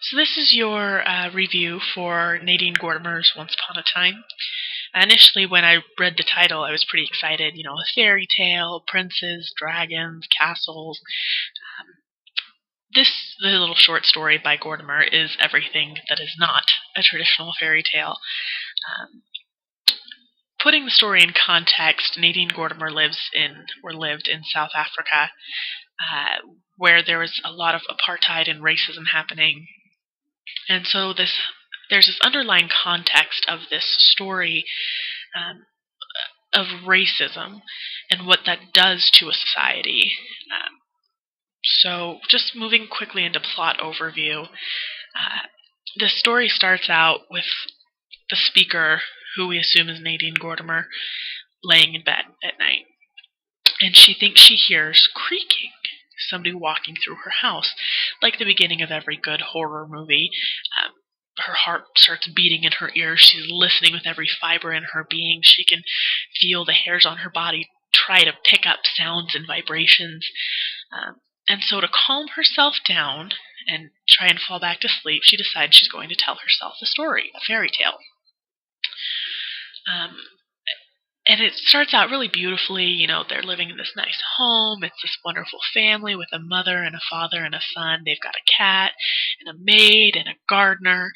So this is your review for Nadine Gordimer's Once Upon a Time. Initially, when I read the title, I was pretty excited. You know, a fairy tale, princes, dragons, castles. The little short story by Gordimer is everything that is not a traditional fairy tale. Um, Putting the story in context, Nadine Gordimer lived in South Africa, where there was a lot of apartheid and racism happening. And so there's this underlying context of this story um, of racism and what that does to a society. So just moving quickly into plot overview, the story starts out with the speaker, who we assume is Nadine Gordimer, laying in bed at night. And she thinks she hears creaking, somebody walking through her house, like the beginning of every good horror movie. Her heart starts beating in her ears. She's listening with every fiber in her being. She can feel the hairs on her body try to pick up sounds and vibrations. And so to calm herself down and try and fall back to sleep, she decides she's going to tell herself a story, a fairy tale. And it starts out really beautifully. You know, they're living in this nice home. It's this wonderful family with a mother and a father and a son. They've got a cat and a maid and a gardener.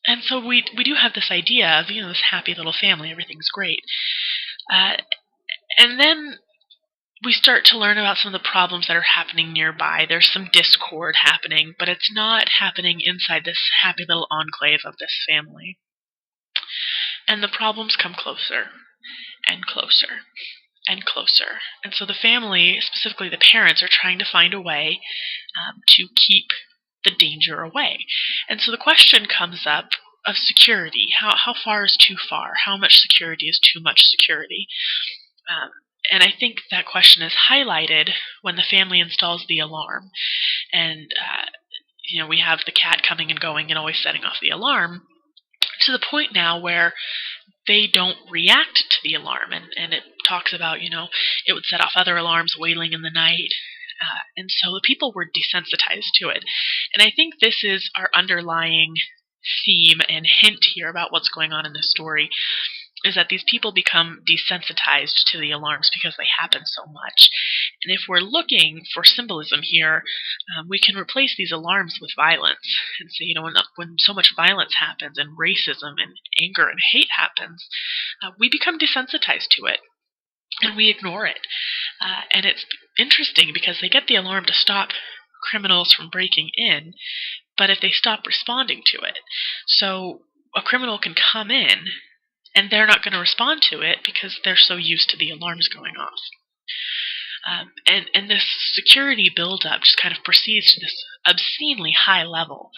And so we do have this idea of, you know, this happy little family. Everything's great. And then we start to learn about some of the problems that are happening nearby. There's some discord happening, but it's not happening inside this happy little enclave of this family. And the problems come closer and closer and closer. And so the family, specifically the parents, are trying to find a way to keep the danger away. And so the question comes up of security. How far is too far? How much security is too much security? And I think that question is highlighted when the family installs the alarm. And, you know, we have the cat coming and going and always setting off the alarm, to the point now where they don't react to the alarm. And it talks about, you know, it would set off other alarms wailing in the night. And so the people were desensitized to it. And I think this is our underlying theme and hint here about what's going on in this story, is that these people become desensitized to the alarms because they happen so much. And if we're looking for symbolism here, we can replace these alarms with violence and say, you know, when so much violence happens and racism and anger and hate happens, we become desensitized to it and we ignore it. And it's interesting because they get the alarm to stop criminals from breaking in, but if they stop responding to it. So a criminal can come in and they're not going to respond to it because they're so used to the alarms going off. And this security buildup just kind of proceeds to this obscenely high level,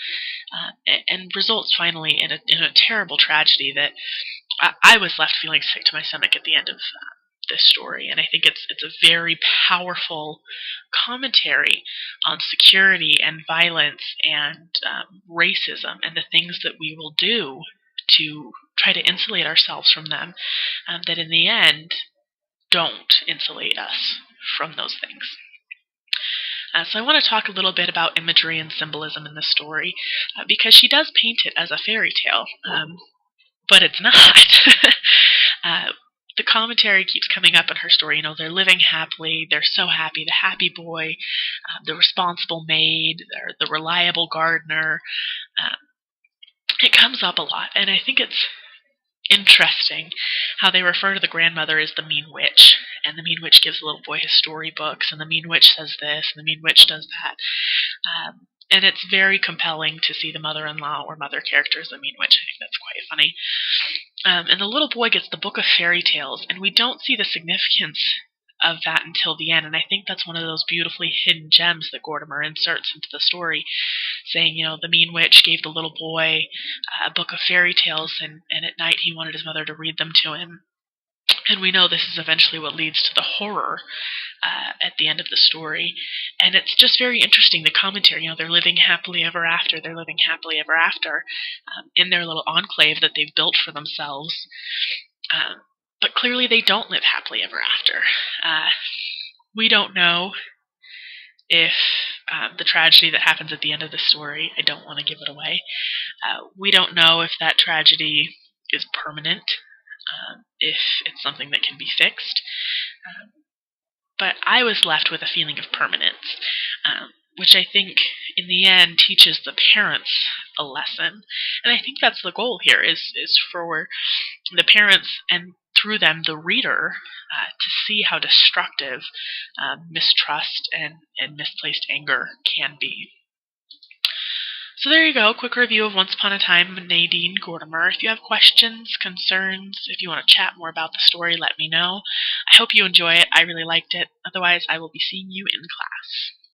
and results finally in a terrible tragedy that I was left feeling sick to my stomach at the end of this story. And I think it's a very powerful commentary on security and violence and racism and the things that we will do to try to insulate ourselves from them, that in the end don't insulate us from those things. So I want to talk a little bit about imagery and symbolism in this story, because she does paint it as a fairy tale, but it's not. The commentary keeps coming up in her story. You know, they're living happily. They're so happy. The happy boy, the responsible maid, the reliable gardener. It comes up a lot, and I think it's interesting how they refer to the grandmother as the mean witch, and the mean witch gives the little boy his storybooks, and the mean witch says this, and the mean witch does that. And it's very compelling to see the mother-in-law or mother character as the mean witch. I think that's quite funny. And the little boy gets the book of fairy tales, and we don't see the significance of that until the end. And I think that's one of those beautifully hidden gems that Gordimer inserts into the story, saying, you know, the mean witch gave the little boy a book of fairy tales, and at night he wanted his mother to read them to him. And we know this is eventually what leads to the horror at the end of the story. And it's just very interesting, the commentary. You know, they're living happily ever after. They're living happily ever after in their little enclave that they've built for themselves. But clearly they don't live happily ever after. We don't know if the tragedy that happens at the end of the story. I don't want to give it away. We don't know if that tragedy is permanent, if it's something that can be fixed. But I was left with a feeling of permanence, which I think in the end teaches the parents a lesson. And I think that's the goal here is for the parents and through them the reader to see how destructive mistrust and misplaced anger can be. So there you go, quick review of Once Upon a Time, Nadine Gordimer. If you have questions, concerns, if you want to chat more about the story, let me know. I hope you enjoy it. I really liked it. Otherwise, I will be seeing you in class.